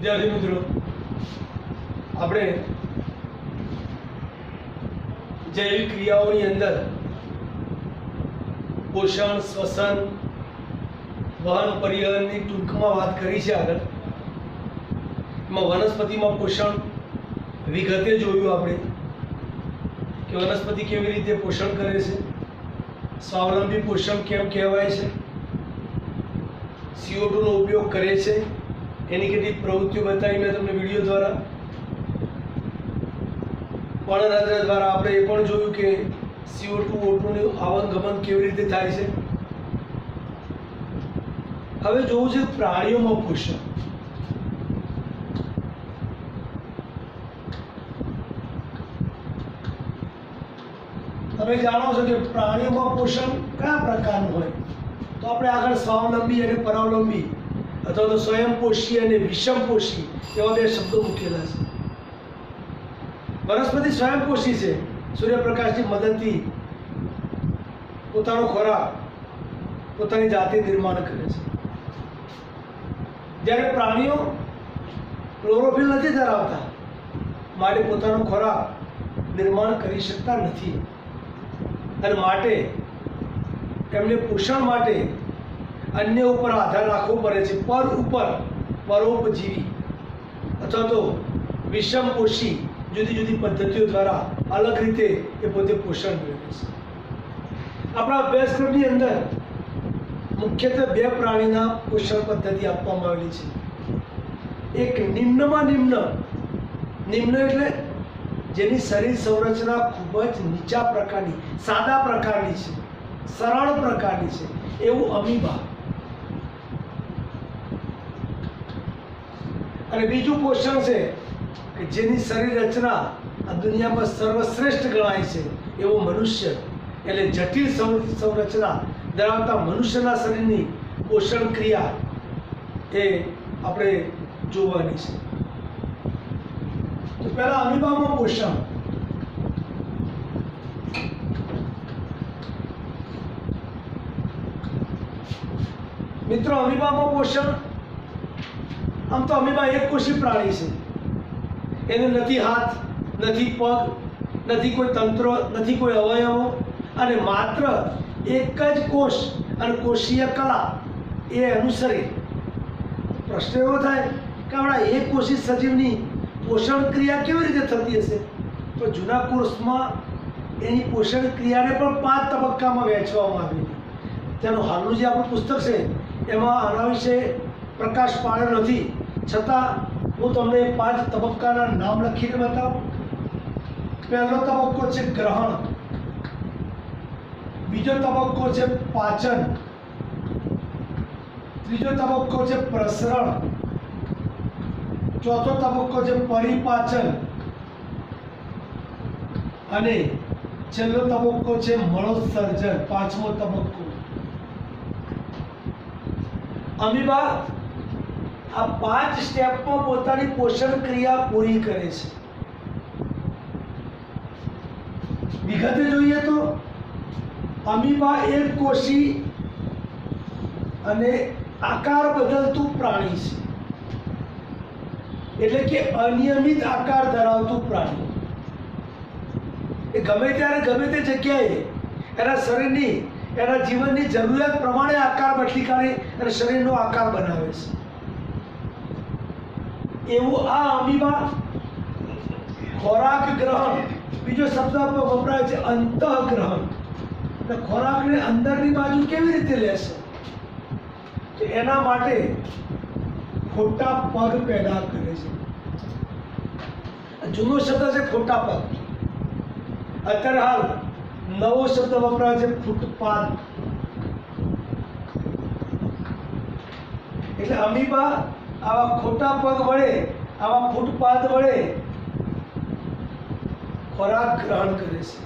विद्यार्थी मित्रों, આપણે जैविक क्रियाओं अंदर पोषण, श्वसन, वहन, परिवहन की टूंक में बात करी है। आगे वनस्पति में पोषण विगते जोयुं आपणे कि वनस्पति केवी रीते पोषण करे छे, स्वावलंबी पोषण केम कहेवाय छे, CO2 નો उपयोग करे छे, एनी કેટલી પ્રવૃત્તિઓ बताई मैं તમને વિડિયો द्वारा। पर्णरंध्र द्वारा આપણે એ પણ જોયું કે CO2 O2 નું આવન ગમન કેવી રીતે થાય છે। હવે જોવું છે પ્રાણીઓમાં પોષણ। તમે જાણો છો કે પ્રાણીઓમાં પોષણ કયા પ્રકારનું હોય? તો આપણે આગળ સ્વાવલંબી અને પરાવલંબી અથવા તો સ્વયંપોષી અને વિષમપોષી એવા બે શબ્દો મૂકેલા છે। વનસ્પતિ સ્વયંપોષી છે, સૂર્યપ્રકાશની મદદથી પોતાનો ખોરાક પોતાની જાતે નિર્માણ કરે છે, જ્યારે પ્રાણીઓ ક્લોરોફિલ નથી ધરાવતા, માટે પોતાનો ખોરાક નિર્માણ કરી શકતા નથી અને માટે એમને પોષણ માટે अन्य ऊपर आधार राखवो पड़े छे। पर ऊपर परोपजीवी अथवा तो विषमपोषी जुदी जुदी पद्धतिओ द्वारा अलग रीते ए पोते पोषण मेळवे छे। आपणा अभ्यासक्रमनी अंदर मुख्यत्वे बे प्राणीना पोषण पद्धति आपवामां आवेली छे। एक निम्नमा निम्न, निम्न एटले जेनी शरीर संरचना खूब ज नीचा प्रकारनी, सादा प्रकारनी छे, सरल प्रकारनी छे, एवुं अमीबा। અને બીજું પોષણ છે કે જેની શરીર રચના આ દુનિયામાં સર્વશ્રેષ્ઠ ગણાય છે એવો મનુષ્ય, એટલે જટિલ સંરચના ધરાવતા મનુષ્યના શરીરની પોષણ ક્રિયા એ આપણે જોવાની છે। તો પહેલા અમીબામાં પોષણ। મિત્રો, અમીબામાં પોષણ आम तो अमीबा एक कोशी प्राणी है, एने नथी हाथ, नथी पग, नथी कोई तंत्रो, नथी कोई अवयवो अने मात्र एक ज कोष अने कोषीय कला ए अनुसरे। प्रश्न एवो थाय के आपणा एक कोषी सजीवनी पोषण क्रिया केवी रीते थती हशे? तो जूना कोर्समां एनी पोषण क्रियाने पण 5 तबक्कामां वहेंचवामां आवेली। तेनुं हालनुं जे आपणुं पुस्तक छे एमां आना विषे प्रकाश पाड्यो नथी, छतां हूँ तमने 5 तबक्काना नाम लखीने बताऊं। पहलो तबक्को छे ग्रहण, बीजो तबक्को छे पाचन, त्रीजो तबक्को छे प्रसरण, चौथो तबक्को छे परिपाचन अने छेल्लो तबक्को छे मलोत्सर्जन, 5मो तबक्को। अमीबा आ 5 स्टेप में पोतानी पोषण क्रिया पूरी करे छे। विगते जोईए तो अमीबा एक कोशी अने आकार बदलतुं प्राणी छे, एटले के अनियमित आकार धरावतुं प्राणी। ए गमे त्यारे गमे ते जग्याए एना शरीरनी, एना जीवननी जरूरियात प्रमाणे आकार बदली काढे अने शरीरनो आकार बनावे छे। एवं आ अमीबा खोराक ग्रहण, बीजो शब्द वपराय छे अंतःग्रहण, तो खोराक ने अंदरनी बाजू केवी रीते लेशे? तो एना माटे खोटा पग पैदा करे छे। जूनो शब्द छे खोटा पग, अत्यारे हाल नवो शब्द वपराय छे फूटपाथ। એટલે અમીબા आवा खोटा पग वड़े, आवा फूटपाथ वड़े खोराक ग्रहण करे छे।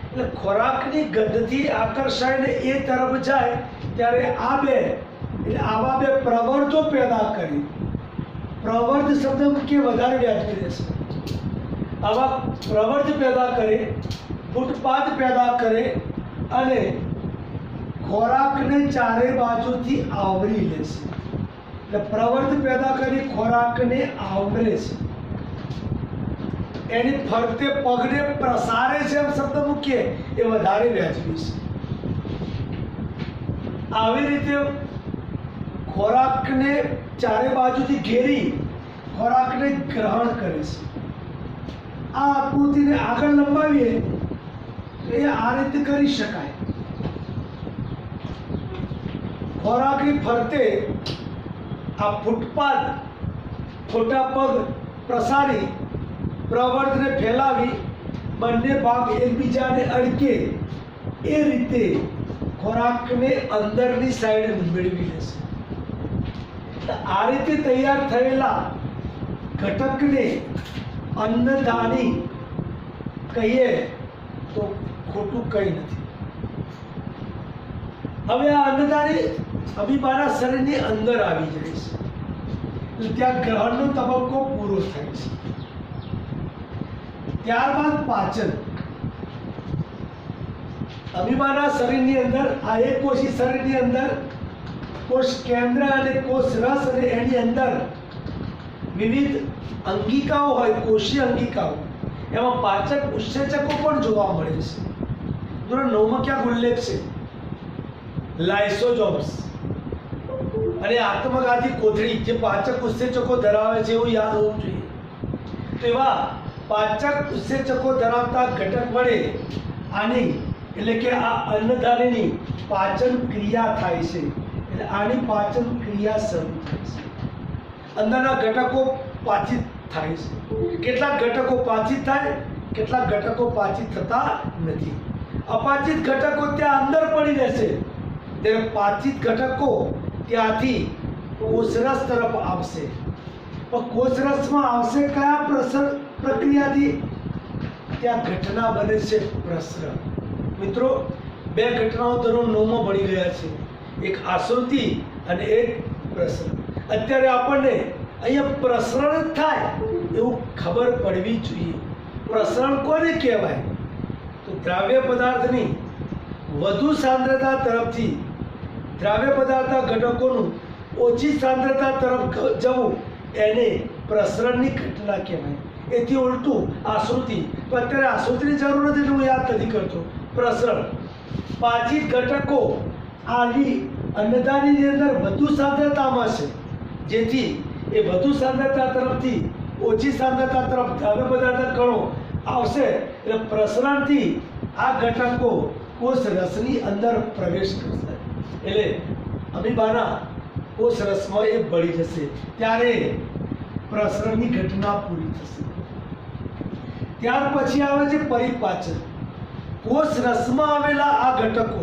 એટલે ખોરાકની ગંધથી આકર્ષાઈને એ તરફ જાય ત્યારે આ બે, એટલે આવા બે પ્રવર્તો પેદા કરી। પ્રવર્ત શબ્દ કે વધારે વ્યાજબી રહેશે। આવા પ્રવર્ત પેદા કરે, ફૂટપાથ પેદા કરે અને ખોરાકને ચારે બાજુથી આવરી લેશે। એટલે પ્રવર્ત પેદા કરી ખોરાકને આવરે છે, એની ફરતે પગને પ્રસારે છે એમ શબ્દ મૂકીએ એ વધારે વ્યાજબી છે. આવી રીતે ખોરાકને ચારે બાજુથી ઘેરી ખોરાકને ગ્રહણ કરે છે. આ આકૃતિને આગળ લંબાવીએ તો એ આ રીતે કરી શકાય. ખોરાકની ફરતે આ ફૂટપાથ ખોટા પગ પ્રસારી પ્રવર્તને ફેલાવી બંને ભાગ એકબીજાને અડકે એ રીતે ખોરાકને અંદરની સાઈડ મેળવી લેશે. આ રીતે તૈયાર થયેલા ઘટકને અન્નદાની કહીએ તો ખોટું કંઈ નથી. હવે આ અન્નદાની અમીબાના શરીરની અંદર આવી જાય છે, એટલે ત્યાં ગ્રહણનો તબક્કો પૂરો થાય છે. ત્યારબાદ પાચન. અમીબાના શરીરની અંદર આ એક કોષી શરીરની અંદર કોષ કેન્દ્ર અને કોષ રસ અને એની અંદર વિવિધ અંગિકાઓ હોય, કોષીય અંગિકાઓ. એમાં પાચક ઉત્સેચકો પણ જોવા મળે છે. ધોરણ 9 માં ક્યાંક ઉલ્લેખ છે લાઇસોસોમ્સ અને આત્મઘાતી કોથળી જે પાચક ઉત્સેચકો ધરાવે છે એવું યાદ હોવું જોઈએ. તો એવા પાચક ઉત્સેચકો ધરાવતા ઘટક વડે આની એટલે કે આ અન્નધાનીની પાચન ક્રિયા થાય છે. એટલે આની પાચન ક્રિયા શરૂ થાય છે. અંદરના ઘટકો પાચિત થાય છે. કેટલાક ઘટકો પાચિત થાય, કેટલાક ઘટકો પાચિત થતા નથી. અપાચિત ઘટકો ત્યાં અંદર પડી રહેશે, ત્યારે પાચિત ઘટકો ત્યાંથી કોષરસ તરફ આવશે. પણ કોષરસમાં આવશે કયા પ્રક્રિયાથી? ત્યાં ઘટના બને છે પ્રસરણ. મિત્રો, બે ઘટનાઓ ધોરણ 9 માં ભણી રહ્યા છે, એક આશ્રુતિ અને એક પ્રસરણ. અત્યારે આપણને અહીંયા પ્રસરણ જ થાય એવું ખબર પડવી જોઈએ. પ્રસરણ કોને કહેવાય? તો દ્રાવ્ય પદાર્થની વધુ સાંદ્રતા તરફથી દ્રાવ્ય પદાર્થના ઘટકોનું ઓછી સાંદ્રતા તરફ જવું એને પ્રસરણની ઘટના કહેવાય. એથી ઉલટું આશ્રુતિ. તો અત્યારે આશ્રુતિની જરૂર નથી એટલે હું યાદ નથી કરતો. પ્રસરણ. પાચિત ઘટકો આવી અન્નદાનીની અંદર વધુ સાંદ્રતામાં છે, જેથી એ વધુ સાંદ્રતા તરફથી ઓછી સાંદ્રતા તરફ દ્રાવ્ય પદાર્થના કણો આવશે. એટલે પ્રસરણથી આ ઘટકો કોષ રસની અંદર પ્રવેશ કરશે. એટલે અમીબાના કોષ રસમાં એ ભળી જશે, ત્યારે પ્રસરણની ઘટના પૂરી થશે. ત્યાર પછી આવે છે પરિપાચન. કોષ રસમાં આવેલા આ ઘટકો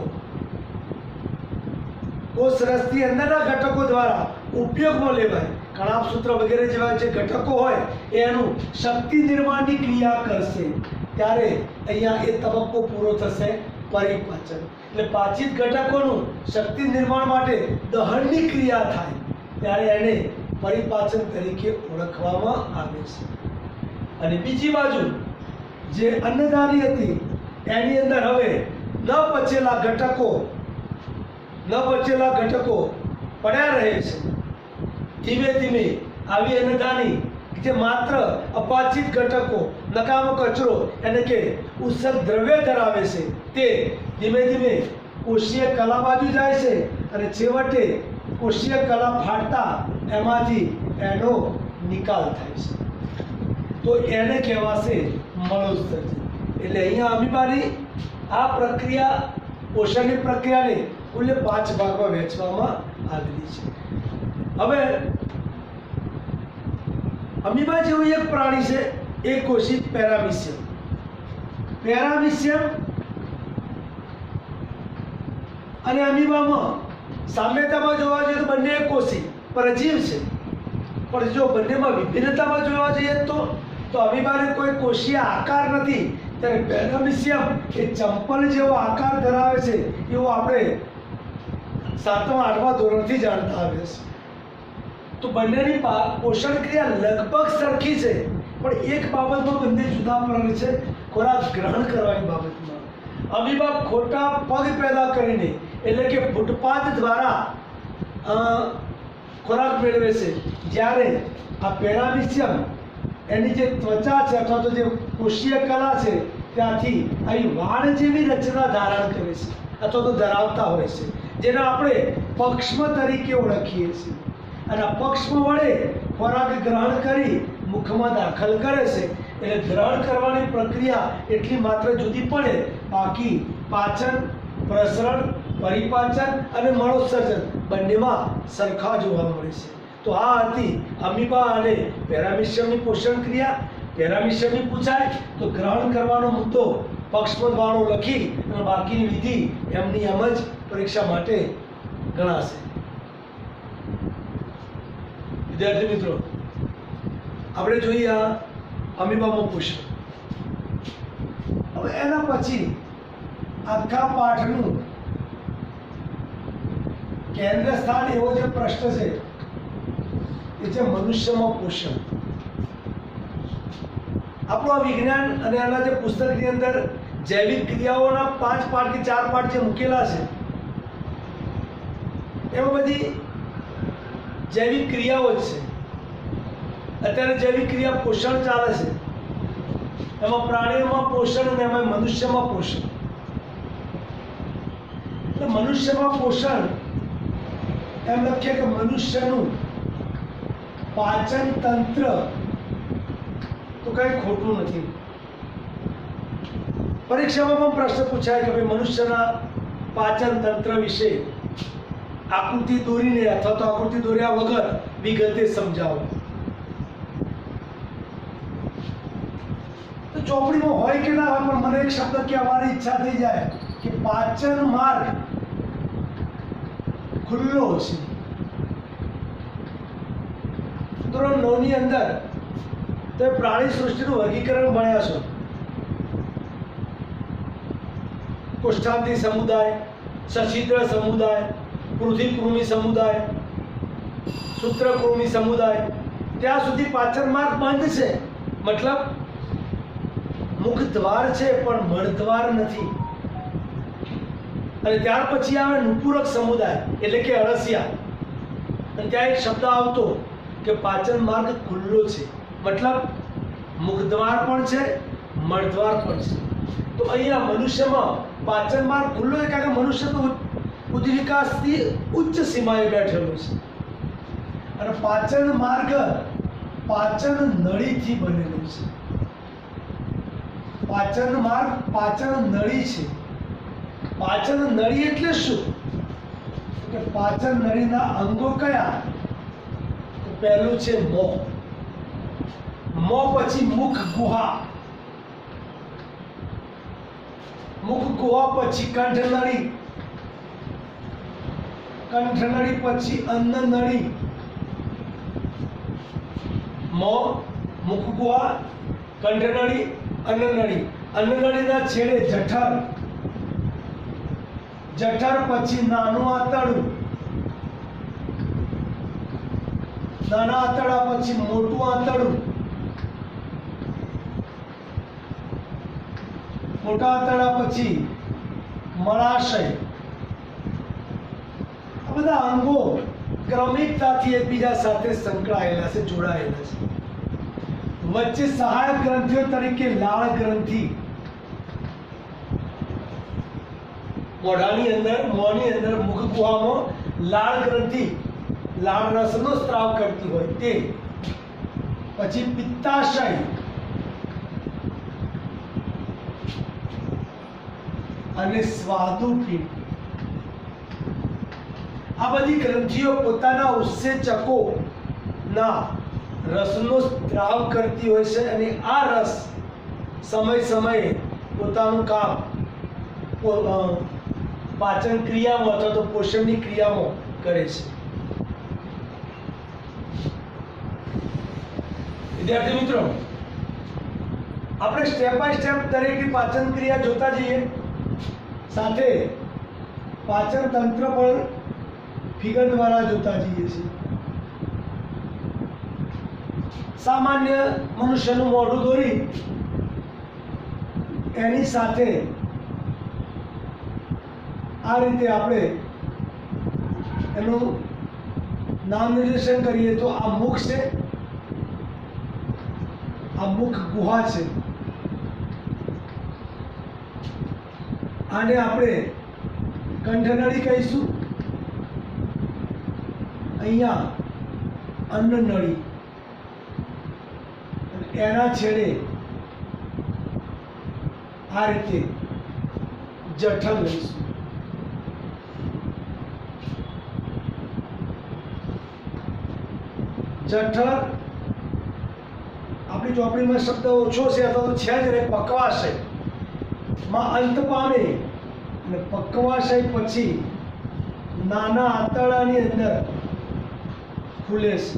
કોષ રસની અંદરના ઘટકો દ્વારા ઉપયોગમાં લેવાય. કણાભસૂત્ર વગેરે જેવા જે ઘટકો હોય એનું શક્તિ નિર્માણની ક્રિયા કરશે, ત્યારે અહીંયા એ તબક્કો પૂરો થશે, પરિપાચન. એટલે પાચિત ઘટકોનું શક્તિ નિર્માણ માટે દહનની ક્રિયા થાય, ત્યારે એને પરિપાચન તરીકે ઓળખવામાં આવે છે. અને બીજી બાજુ જે અન્નધાની હતી એની અંદર હવે ન પચેલા ઘટકો પડ્યા રહે છે. ધીમે ધીમે આવી અન્નધાની જે માત્ર અપાચિત ઘટકો, નકામો કચરો એટલે કે ઉત્સર્ગ દ્રવ્ય ધરાવે છે, તે ધીમે ધીમે કોષીય કલા બાજુ જાય છે અને છેવટે કોષીય કલા ફાટતા એમાંથી એનો નિકાલ થાય છે. તો એને કહેવાશે મળોત્સર્જન. એટલે અહીંયા અમીબાની આ પ્રક્રિયા, પોષણની પ્રક્રિયાને કુલ 5 ભાગમાં વહેંચવામાં આવેલી છે. હવે અમીબા જેવું એક પ્રાણી છે, એક કોષી પેરામિશિયમ. પેરામિશિયમ અને અમીબામાં સામ્યતામાં જોવા જઈએ તો બંને એક કોષી પરજીવ છે, પણ જો બંનેમાં વિભિન્નતામાં જોવા જઈએ તો અમીબાને કોઈ કોષીય આકાર નથી, ત્યારે પેરામિશિયમ એ ચંપલ જેવો આકાર ધરાવે છે એવું આપણે 7મા 8મા ધોરણથી જાણતા આવ્યા છે. તો બંનેની પોષણ ક્રિયા લગભગ સરખી છે, પણ એક બાબતમાં બંને જુદા પડે છે, ખોરાક ગ્રહણ કરવાની બાબતમાં. અમીબા ખોટા પગ પેદા કરીને એટલે કે ફૂટપાથ દ્વારા ખોરાક મેળવે છે, જ્યારે આ પેરામિશિયમ એની જે ત્વચા છે અથવા તો જે કોષીય કલા છે ત્યાંથી અહીં વાળ જેવી રચના ધારણ કરે છે અથવા તો ધરાવતા હોય છે, જેને આપણે પક્ષ્મ તરીકે ઓળખીએ છીએ. અને આ પક્ષ્મ વડે ખોરાક ગ્રહણ કરી મુખમાં દાખલ કરે છે. એટલે ગ્રહણ કરવાની પ્રક્રિયા એટલી માત્ર જુદી પડે, બાકી પાચન, પ્રસરણ, પરિપાચન અને મળોત્સર્જન બંનેમાં સરખા જોવા મળે છે. તો આ હતી અમીબા અને પેરામિશિયમની પોષણ ક્રિયા. પેરામિશિયમની પૂછાય તો ગ્રહણ કરવાનો મુદ્દો પક્ષપદવાળો લખી અને બાકીની વિધિ એમની એમ જ પરીક્ષા માટે ગણાશે. વિદ્યાર્થી મિત્રો, આપણે જોઈએ આ અમીબામાં પોષણ. હવે એના પછી આખા પાઠનું કેન્દ્ર સ્થાન એવો જે પ્રશ્ન છે એ છે મનુષ્યમાં પોષણ. આપણું આ વિજ્ઞાન અને આના જે પુસ્તકની અંદર જૈવિક ક્રિયાઓના 5 પાઠ કે 4 પાઠ જે મૂકેલા છે એમાં બધી જૈવિક ક્રિયાઓ જ છે. અત્યારે જૈવિક ક્રિયા પોષણ ચાલે છે, એમાં પ્રાણીઓમાં પોષણ અને એમાં મનુષ્યમાં પોષણ. એટલે મનુષ્યમાં પોષણ એમ લખીએ કે મનુષ્યનું પાચન તંત્ર તો કઈ ખોટું નથી. પરીક્ષામાં પણ પ્રશ્ન પૂછાય કે ભાઈ મનુષ્યના પાચન તંત્ર વિશે આકૃતિ દોરીને અથવા તો આકૃતિ દોર્યા વગર વિગતે સમજાવો. તો ચોપડીમાં હોય કે ના હોય, પણ મને એક શબ્દ કહેવાની ઈચ્છા થઈ જાય કે પાચન માર્ગ ખુલ્લો છે. ધોરણ 9 ની અંદર તો પ્રાણી સૃષ્ટિનું વર્ગીકરણ ભણ્યા છો. કોષ્ઠાંતિ સમુદાય, સછિદ્ર સમુદાય, પૃથ્વીકૃમિ સમુદાય, સૂત્રકૃમિ સમુદાય, ત્યાં સુધી પાચન માર્ગ બંધ છે. મતલબ મુખ દ્વાર છે પણ મળદ્વાર નથી. અને ત્યાર પછી આવે નુપુરક સમુદાય એટલે કે અળસિયા. અને ત્યાં એક શબ્દ આવતો કે પાચન માર્ગ ખુલ્લો છે, મતલબ મુખદ્વાર પણ છે, મળદ્વાર પણ છે. તો અહીંયા મનુષ્યમાં પાચન માર્ગ ખુલ્લો છે કારણ કે મનુષ્ય તો બુદ્ધિ વિકાસથી ઉચ્ચ સીમાએ બેઠેલો છે. અને પાચન માર્ગ પાચન નળીથી બનેલો છે. પાચન માર્ગ પાચન નળી છે. પાચન નળી એટલે શું? કે પાચન નળીના અંગો કયા? તો પહેલું છે મોં. મોં પછી મુખ ગુહા, મુખ ગુહા પછી કંઠ નળી, કંઠ નળી પછી અન્ન નળી. મોં, મુખ ગુહા, કંઠ નળી, અન્ન નળી. અન્ન નળીના છેડે જઠર, જઠર પછી નાનું આંતરડું, નાના આંતરડા પછી મોટું આંતરડું, મોટા આંતરડા પછી મળાશય. આ બધા અંગો ક્રમિકતાથી એકબીજા સાથે સંકળાયેલા છે, જોડાયેલા છે. વચ્ચે સહાયક ગ્રંથિઓ તરીકે લાળ ગ્રંથિ, મોઢાની અંદર, મોંની અંદર, મુખ ગુહામાં લાળ ગ્રંથિ લાળ રસનો સ્ત્રાવ કરતી હોય તે. પછી પિત્તાશય, અને સ્વાદુપિંડ. આ બધી ગ્રંથિઓ પોતાના ઉત્સેચકો ના રસનો સ્ત્રાવ કરતી હોય છે અને આ રસ સમય સમયે પોતાનું કામ પાચન ક્રિયામાં અથવા તો પોષણની ક્રિયામાં કરે છે. વિદ્યાર્થી મિત્રો, આપણે સ્ટેપ બાય સ્ટેપ દરેકની પાચન ક્રિયા જોતા જઈએ, સાથે પાચન તંત્ર પણ ફિગર દ્વારા જોતા જઈએ છીએ. સામાન્ય મનુષ્યનું મોઢું દોરી એની સાથે આ રીતે આપણે એનું નામ નિર્દેશન કરીએ તો આ મુખ છે, આ મુખ ગુહા છે, આને આપણે કંઠનળી કહીશું. અહીંયા અન્નનળી, એના છેડે આ રીતે જઠર લઈશું. જઠર આપણી ચોપડીમાં શબ્દ ઓછો છે અથવા તો છે જ નહીં, પક્વાશય માં અંત પામે અને પક્વાશય પછી નાના આંતરડાની અંદર ખુલે છે.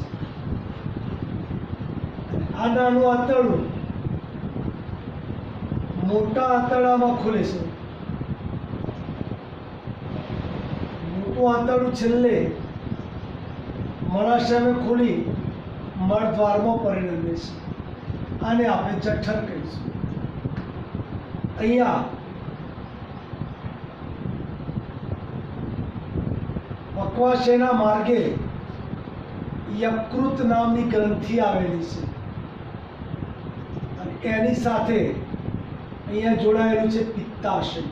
આ નાનું આંતરડું મોટા આંતરડામાં ખુલે છે. મોટું આંતરડું છેલ્લે મળાશયમાં ખુલી મળદ્વારમાં પરિણમે છે. આને આપણે જઠર કહીશું. અહીંયા પક્વાશયના માર્ગે યકૃત નામની ગ્રંથિ આવેલી છે અને એની સાથે અહીંયા જોડાયેલું છે પિત્તાશય.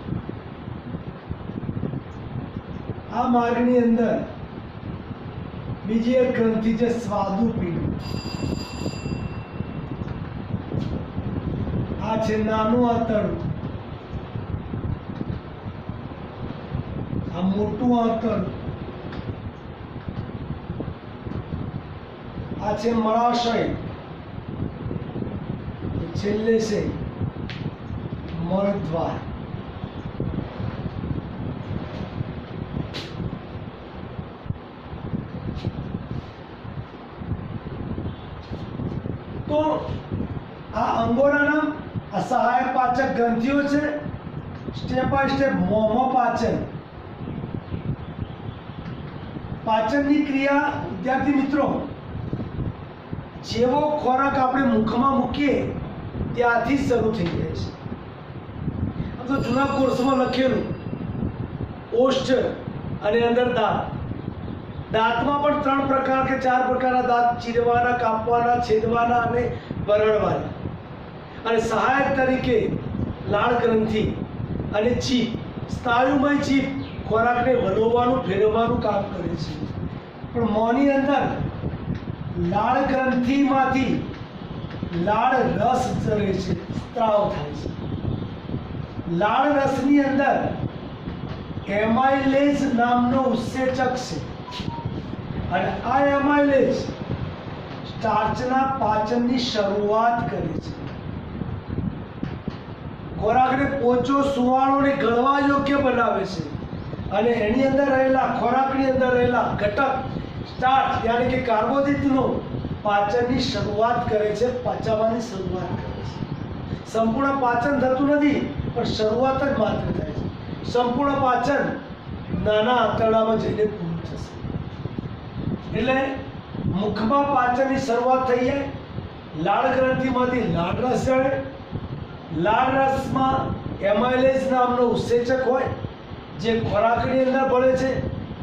આ માર્ગની અંદર બીજી એક ગ્રંથિ છે સ્વાદુપિંડ. આ છે નાનું આંતરડું, આ મોટું આંતરડું, આ છે મળાશય, છેલ્લે છે મળદ્વાર. તો આ અંગોના નામ, આ સહાયક પાચક ગ્રંથિઓ છે. સ્ટેપ બાય સ્ટેપ મોંમાં પાચન. પાચનની ક્રિયા વિદ્યાર્થી મિત્રો, જેવો ખોરાક આપણે મુખમાં મૂકીએ ત્યાંથી શરૂ થઈ જાય છે. આમ તો જૂના કોર્સમાં લખેલું ઓષ્ઠ અને અંદર દાંત. દાંતમાં પણ 3 પ્રકાર કે 4 પ્રકારના દાંત, ચીરવાના, કાપવાના, છેદવાના અને વરણવાના. અને સહાયક તરીકે લાળ ગ્રંથિ અને જીભ, સ્નાયુમય જીભ ખોરાકને વલોવવાનું, ફેરવવાનું કામ કરે છે. પણ મોંની અંદર લાળ ગ્રંથિમાંથી લાળ રસ ઝરે છે, સ્ત્રાવ થાય છે. લાળ રસની અંદર એમાઇલેઝ નામનો ઉત્સેચક છે અને આ એમાઇલેઝ સ્ટાર્ચના પાચનની શરૂઆત કરે છે. ખોરાકને પોચો, સુવાળો અને ગળવા યોગ્ય બનાવે છે અને એની અંદર રહેલા, ખોરાકની અંદર રહેલા ઘટક સ્ટાર્ચ યાની કે કાર્બોદિતનો પાચનની શરૂઆત કરે છે, પચાવવાની શરૂઆત કરે છે. સંપૂર્ણ પાચન થતું નથી, પણ શરૂઆત જ માત્ર થાય છે. સંપૂર્ણ પાચન નાના આંતરડામાં જઈને પૂરું થશે. એટલે મુખમાં પાચનની શરૂઆત થઈ જાય. લાળ ગ્રંથિમાંથી લાળ રસ જળે. લાળ રસમાં એમાઇલેઝ નામનો ઉત્સેચક હોય જે ખોરાકની અંદર ભળે છે,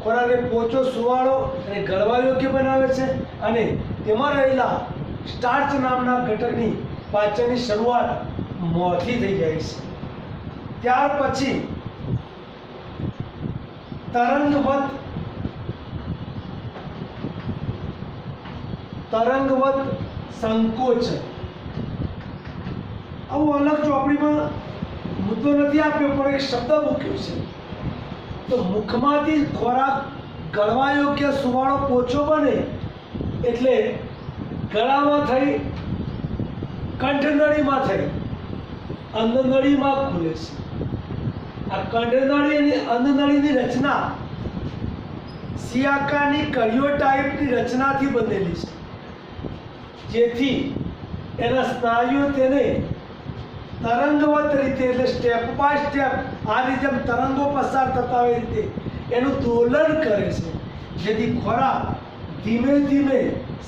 ખોરાકને પોચો, સુવાળો અને ગળવા યોગ્ય બનાવે છે અને તેમાં રહેલા સ્ટાર્ચ નામના ઘટકની પાચનની શરૂઆત મોંથી થઈ જાય છે. ત્યાર પછી તરંગવત સંકોચન. આવું અલગ ચોપડીમાં મુદ્દો નથી આપ્યો, પણ એક શબ્દ મૂક્યો છે. તો મુખમાંથી ખોરાક ગળવા યોગ્ય, સુવાળો, પોચો બને એટલે ગળામાં થઈ, કંઠનળીમાં થઈ, અન્નનળીમાં ખુલે છે. આ કંઠનળી અને અન્નનળીની રચના સિયાકાની કાર્યોટાઇપની રચનાથી બનેલી છે, જેથી એના સ્નાયુઓ તેને તરંગવત રીતે, એટલે સ્ટેપ બાય સ્ટેપ આ રીતે તરંગો પસાર થતા હોય રીતે એનું દોલન કરે છે, જેથી ખોરાક ધીમે ધીમે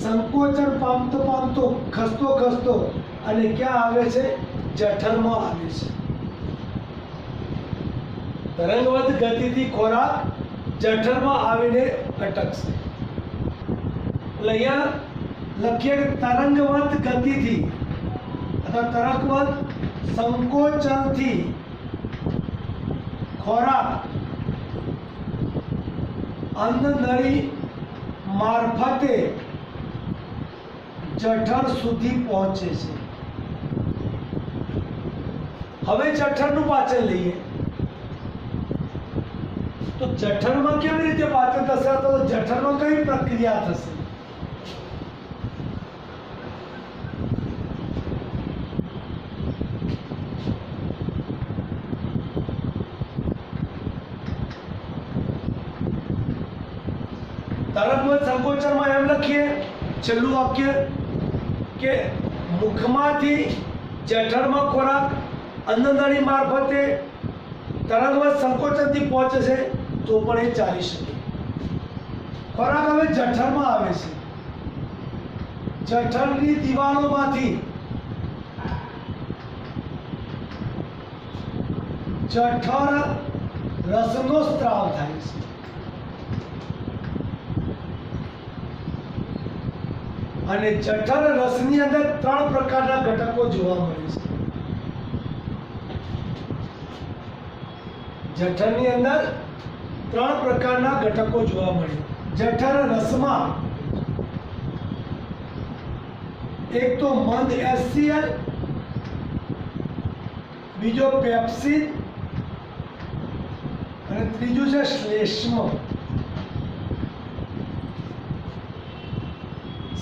સંકોચન પામતો પામતો, ખસતો ખસતો અને ક્યાં આવે છે? જઠરમાં આવે છે. તરંગવત ગતિથી ખોરાક જઠરમાં આવીને અટકશે. એટલે અહીંયા લખીએ કે તરંગવત ગતિથી અથવા તરંગવત સંકોચનથી ખોરાક અન્નનળી મારફતે જઠર સુધી પહોંચે છે. હવે જઠરનું પાચન લઈએ તો જઠરમાં કેવી રીતે પાચન થશે? તો જઠરમાં કઈ પ્રક્રિયા થશે? તરંગવત સંકોચનમાં એમ લખીએ છેલ્લું વાક્ય કે મુખમાંથી જઠરમાં ખોરાક અન્નનળી મારફતે તરંગવત સંકોચનથી પહોંચે છે તો પણ એ ચાલી શકે. ખોરાક હવે જઠરમાં આવે છે. જઠરની દિવાલોમાંથી જઠર રસનો સ્ત્રાવ થાય છે. અને જઠર રસની અંદર 3 પ્રકારના ઘટકો જોવા મળે છે. જઠરની અંદર 3 પ્રકારના ઘટકો જોવા મળે. જઠર રસમાં એક તો મંદ HCl, બીજો પેપ્સિન અને ત્રીજું છે શ્લેષ્મ.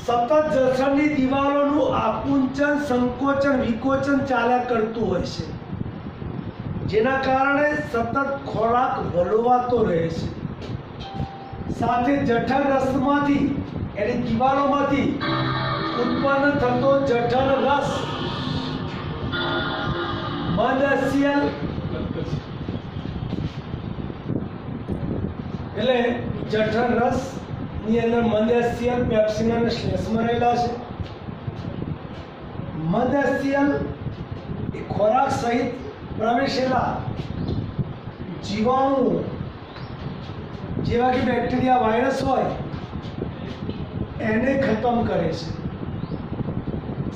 સતત જઠરની દિવાલોનું આકુંચન સંકોચન વિકોચન ચાલ્યા કરતું હોય છે, જેના કારણે સતત ખોરાક વલોવાતો રહે છે. સાથે જઠર રસમાંથી એની દિવાલોમાંથી ઉત્પન્ન થતો જઠર રસ મંદ HCl એટલે જઠર રસ ની અંદર મંદ HCl, પેપ્સિન અને શ્લેષ્મ રહેલા છે. મંદ HCl એ ખોરાક સહિત પ્રવેશેલા જીવાણુ જેવા કે બેક્ટેરિયા, વાયરસ હોય એને ખતમ કરે છે.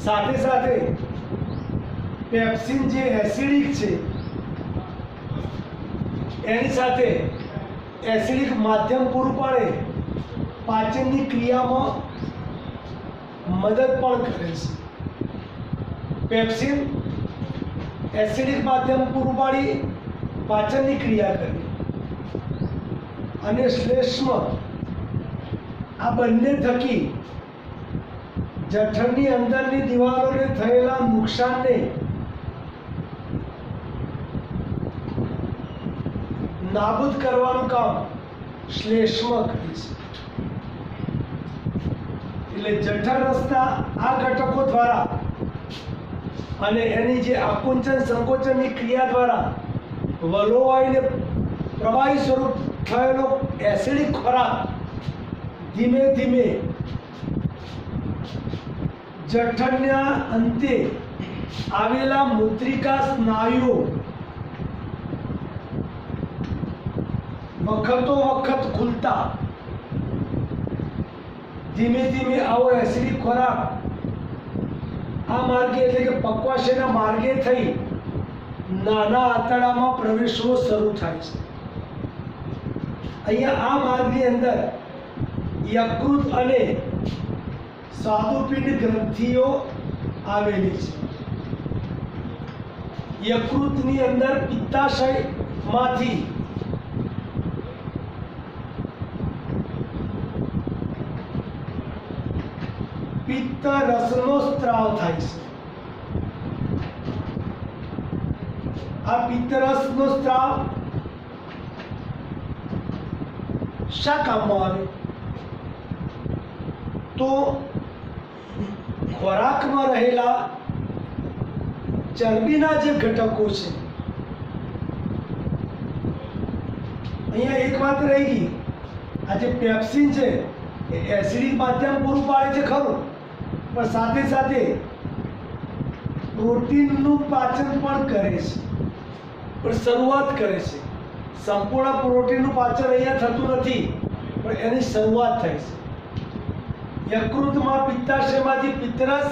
સાથે સાથે પેપ્સિન જે એસિડિક છે એની સાથે એસિડિક માધ્યમ પૂરું પાડે પાચનની ક્રિયામાં મદદ પણ કરે છે. પેપ્સિન એસિડિક માધ્યમ પૂરું પાડી પાચનની ક્રિયા કરે અને શ્લેષ્મ આ બંને થકી જઠરની અંદરની દિવાલોને થયેલા નુકસાનને નાબૂદ કરવાનું કામ શ્લેષ્મ કરે છે. એટલે જઠર રસના આ ઘટકો દ્વારા અને એની જે આકુંચન સંકોચનની ક્રિયા દ્વારા વલોવાઈને પ્રવાહી સ્વરૂપ થયેલો એસિડિક ખોરાક ધીમે ધીમે જઠરના અંતે આવેલા મૂત્રિકા સ્નાયુઓ વખતો વખત ખુલતા ધીમે ધીમે આવો એસિડિક ખોરાક આ માર્ગે એટલે કે પક્વાશયના માર્ગે થઈ નાના આંતરડામાં પ્રવેશવો શરૂ થાય છે. અહીંયા આ માર્ગની અંદર યકૃત અને સ્વાદુપિંડ ગ્રંથિઓ આવેલી છે. યકૃતની અંદર પિત્તાશયમાંથી પિત્ત રસનો સ્ત્રાવ થાય છે. આ પિત્ત રસનો સ્ત્રાવ શા કામમાં આવે? તો ખોરાકમાં રહેલા ચરબીના જે ઘટકો છે, અહીંયા એક વાત રહી ગઈ, આ જે પેપ્સિન છે એ એસિડિક માધ્યમ પૂરું પાડે છે ખરું, પણ સાથે સાથે પ્રોટીનનું પાચન પણ કરે છે, પણ શરૂઆત કરે છે. સંપૂર્ણ પ્રોટીનનું પાચન અહીંયા થતું નથી, પણ એની શરૂઆત થાય છે. યકૃતમાં પિત્તાશયમાંથી પિત્તરસ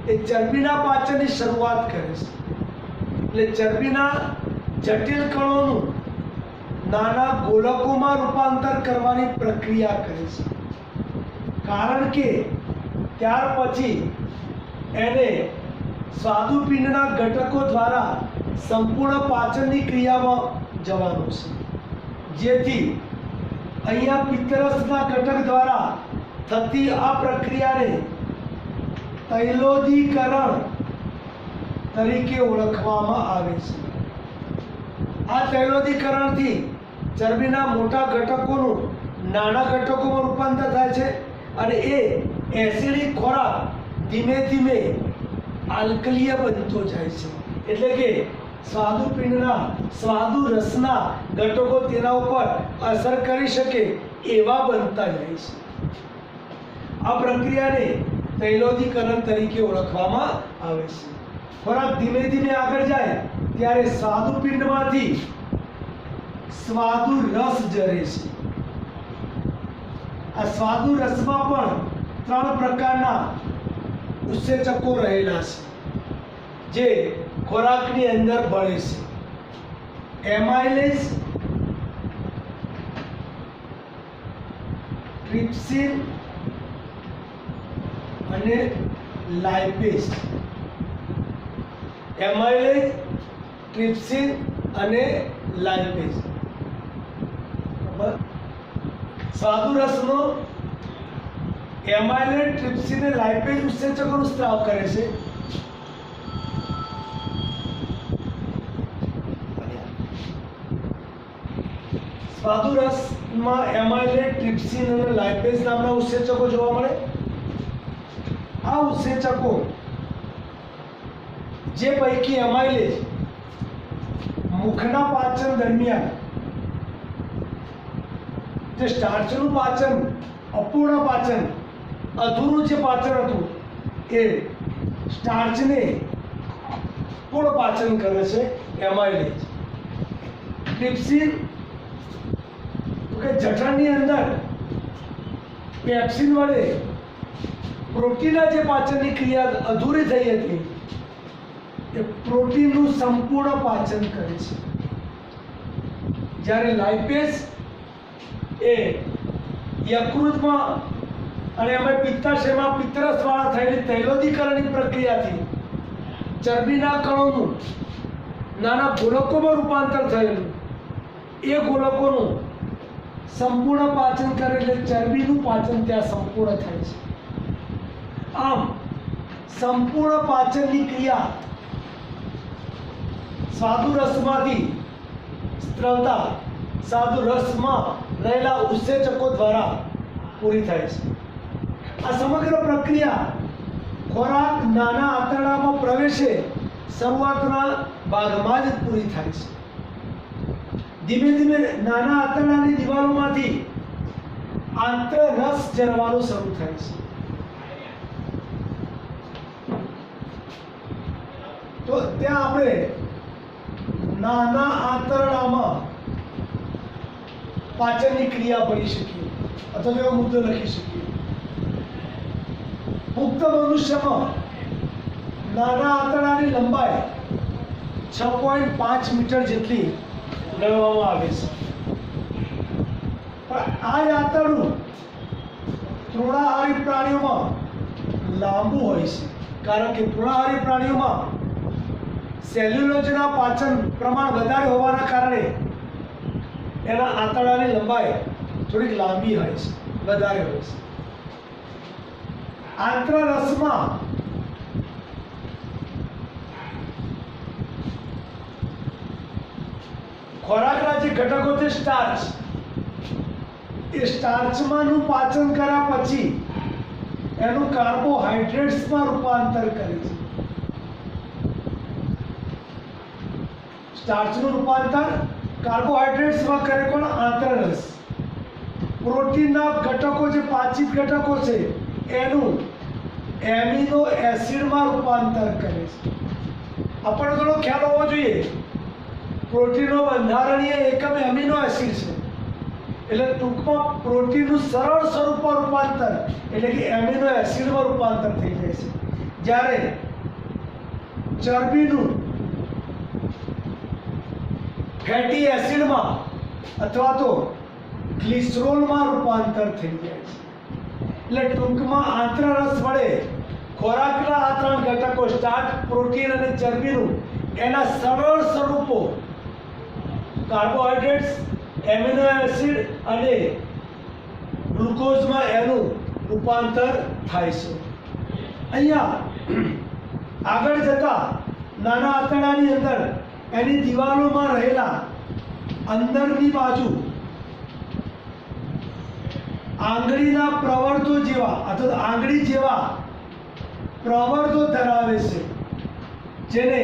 એ ચરબીના પાચનની શરૂઆત કરે છે. એટલે ચરબીના જટિલ કણોનું નાના ગોલકોમાં રૂપાંતર કરવાની પ્રક્રિયા કરે છે. કારણ કે ત્યાર પછી એને સ્વાદુપિંડના ઘટકો દ્વારા સંપૂર્ણ પાચનની ક્રિયામાં જવાનું છે, જેથી અહીંયા પિત્તરસના ઘટક દ્વારા થતી આ પ્રક્રિયાને તૈલોદીકરણ તરીકે ઓળખવામાં આવે છે. આ તૈલોદીકરણથી ચરબીના મોટા ઘટકોનું નાના ઘટકોમાં રૂપાંતર થાય છે અને એ એસિડિક ખોરાક ધીમે ધીમે આલ્કલીય બનતો જાય છે. એટલે કે સ્વાદુપિંડના સ્વાદુ રસના ઘટકો તેના ઉપર અસર કરી શકે એવા બનતા જાય છે. આ પ્રક્રિયાને તૈલોદીકરણ તરીકે ઓળખવામાં આવે છે. ખોરાક ધીમે ધીમે આગળ જાય ત્યારે સ્વાદુપિંડમાંથી સ્વાદુ રસ ઝરે છે. આ સ્વાદુ રસમાં પણ 3 પ્રકારના ઉત્સેચકો રહેલા છે જે ખોરાકની અંદર ભળે છે. એમાઇલેઝ, ટ્રિપ્સિન અને લાઇપેઝ. એમાઇલેઝ, ટ્રિપ્સિન અને લાઇપેઝ. સ્વાદુ રસનો એમાઇલેઝ, ટ્રિપ્સિન અને લાઇપેઝ ઉત્સેચકોનું સ્ત્રાવ કરે છે. સ્વાદુ રસમાં એમાઇલેઝ, ટ્રિપ્સિન અને લાઇપેઝ નામના ઉત્સેચકો જોવા મળે. આ ઉત્સેચકો જે પૈકી એમાઇલેઝ મુખના પાચન દરમિયાન જે સ્ટાર્ચનું પાચન, અપૂર્ણ પાચન, અધૂરું જે પાચન હતું એ સ્ટાર્ચને પૂર્ણ પાચન કરે છે એમાઇલેઝ. ટ્રિપ્સિન કે જઠરની અંદર પેપ્સિન વડે પ્રોટીનના જે પાચનની ક્રિયા અધૂરી થઈ હતી એ પ્રોટીનનું સંપૂર્ણ પાચન કરે છે. જ્યારે લાઇપેઝ એ યકૃતમાં અને એમાં પિત્તાશયમાં પિત્તરસ દ્વારા થયેલી તૈલોદીકરણની પ્રક્રિયાથી ચરબીના કણોનું નાના ગોલકોમાં રૂપાંતર થયેલું એ ગોલકોનું સંપૂર્ણ પાચન કરે એટલે ચરબીનું પાચન ત્યાં સંપૂર્ણ થાય છે. આમ સંપૂર્ણ પાચનની ક્રિયા સ્વાદુ રસમાંથી સ્ત્રવતા સ્વાદુ રસમાં રહેલા ઉત્સેચકો દ્વારા પૂરી થાય છે. આ સમગ્ર પ્રક્રિયા ખોરાક નાના આંતરડામાં પ્રવેશે શરૂઆતના ભાગમાં જ પૂરી થાય છે. ધીમે ધીમે નાના આંતરડાની દિવાલોમાંથી આંતરરસ ઝરવાનું શરૂ થાય છે. તો ત્યાં આપણે નાના આંતરડામાં પાચનની ક્રિયા ભણી શકીએ અથવા એવો મુદ્દો લખી શકીએ. પુખ્ત મનુષ્યમાં નાના આંતરડાની લંબાઈ 6.5 મીટર જેટલી ગણવામાં આવે છે. પણ આ જ આંતરડું તૃણાહારી પ્રાણીઓમાં લાંબુ હોય છે, કારણ કે તૃણાહારી પ્રાણીઓમાં સેલ્યુલોજના પાચન પ્રમાણ વધારે હોવાના કારણે એના આંતરડાની લંબાઈ થોડીક લાંબી હોય છે, વધારે હોય છે. આંતરરસમાં ખોરાકના જે ઘટકો છે સ્ટાર્ચ, એ સ્ટાર્ચમાંનું પાચન કર્યા પછી એનું કાર્બોહાઈડ્રેટ્સમાં રૂપાંતર કરે છે. સ્ટાર્ચનું રૂપાંતર કાર્બોહાઈડ્રેટ્સમાં કરે કોણ? આંતરરસ. પ્રોટીનના ઘટકો જે પાચિત ઘટકો છે એનું એમિનો એસિડમાં રૂપાંતર કરે છે. આપણને થોડો ખ્યાલ હોવો જોઈએ, પ્રોટીનનો બંધારણીય એકમ એમિનો એસિડ છે. એટલે ટૂંકમાં પ્રોટીનનું સરળ સ્વરૂપમાં રૂપાંતર એટલે કે એમિનો એસિડમાં રૂપાંતર થઈ જાય છે, જ્યારે ચરબીનું ફેટી એસિડમાં અથવા તો ગ્લિસરોલમાં રૂપાંતર થઈ જાય છે. એટલે ટૂંકમાં આંતરરસ વડે ખોરાકના આ ત્રણ ઘટકો સ્ટાર્ચ, પ્રોટીન અને ચરબીનું એના સરળ સ્વરૂપો કાર્બોહાઈડ્રેટ્સ, એમિનો એસિડ અને ગ્લુકોઝમાં એનું રૂપાંતર થાય છે. અહીંયા આગળ જતા નાના આંતરડાની અંદર એની દિવાલોમાં રહેલા અંદરની બાજુ આંગળીના પ્રવર્ધો જેવા અથવા આંગળી જેવા પ્રવર્ધો ધરાવે છે, જેને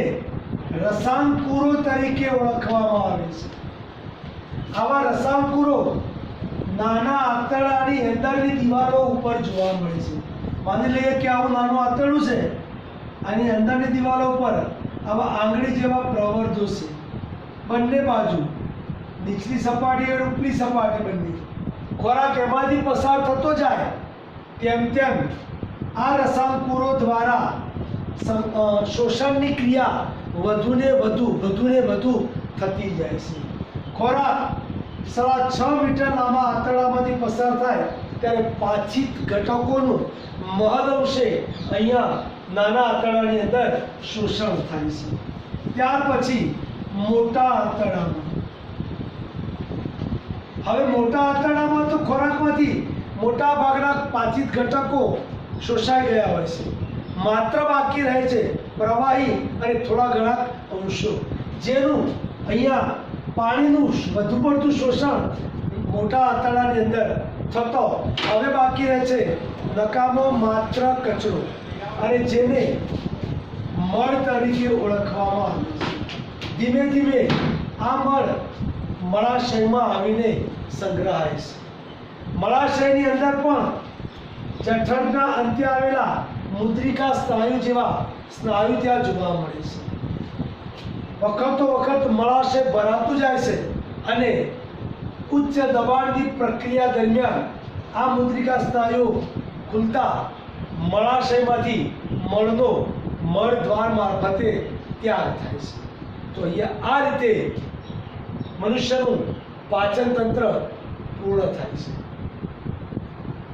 રસાંકુરો તરીકે ઓળખવામાં આવે છે. આવા રસાંકુરો નાના આંતરડાની અંદરની દિવાલો ઉપર જોવા મળે છે. માની લઈએ કે આવું નાનું આંતરડું છે, આની અંદરની દિવાલો ઉપર આવા આંગળી જેવા પ્રવર્ધો છે. બંને બાજુ નીચલી સપાટી અને ઉપલી સપાટી બંને ખોરાક એમાંથી પસાર થતો જાય તેમ તેમ આ રસાંકુરો દ્વારા શોષણની ક્રિયા વધુને વધુ થતી જાય છે. ખોરાક 6.5 મીટર લાંબા આંતરડામાંથી પસાર થાય ત્યારે પાચિત ઘટકોનું મહદઅંશે અહીંયા નાના આંતરડાની અંદર શોષણ થાય છે. ત્યાર પછી મોટા આંતરડામાં, હવે મોટા આંતરડામાં તો ખોરાકમાંથી મોટા ભાગના પાચિત ઘટકો શોષાઈ ગયા હોય છે. માત્ર બાકી રહે છે પ્રવાહી અને થોડા ઘણા અંશો, જેનું અહીંયા પાણીનું વધુ પડતું શોષણ મોટા આંતરડાની અંદર થતો હવે બાકી રહે છે નકામો માત્ર કચરો, અને જેને મળ તરીકે ઓળખવામાં આવે છે. ધીમે ધીમે આ મળ મળાશયમાં આવીને સંગ્રહાય છે. મળાશયની અંદર પણ જઠરના અંતે આવેલા મુદ્રિકા સ્નાયુ જેવા સ્નાયુ ત્યાં જોવા મળે છે. વખતો વખત મળાશય ભરાતું જાય છે અને ઉચ્ચ દબાણની પ્રક્રિયા દરમિયાન આ મુદ્રિકા સ્નાયુ ખુલતા મળાશયમાંથી મળનો મળદ્વાર મારફતે ત્યાગ થાય છે. તો અહીંયા આ રીતે મનુષ્યનું પાચન તંત્ર પૂર્ણ થાય છે.